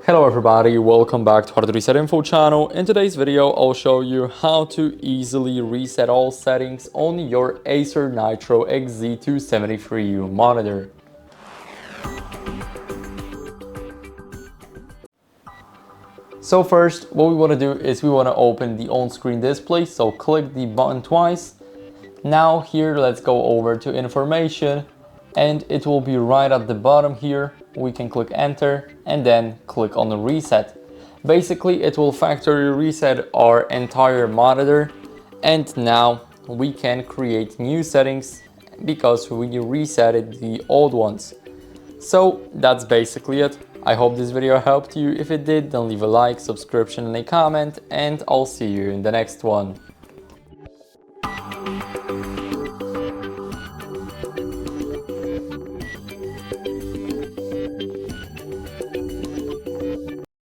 Hello everybody, welcome back to hardreset.info channel. In today's video, I'll show you how to easily reset all settings on your ACER Nitro XZ273U monitor. So first, what we want to do is we want to open the on-screen display, so click the button twice. Now here, let's go over to information, and it will be right at the bottom here. We can click enter and then click on the reset. Basically, it will factory reset our entire monitor, and now we can create new settings because we resetted the old ones. So that's basically it. I hope this video helped you. If it did, then leave a like, subscription and a comment, and I'll see you in the next one.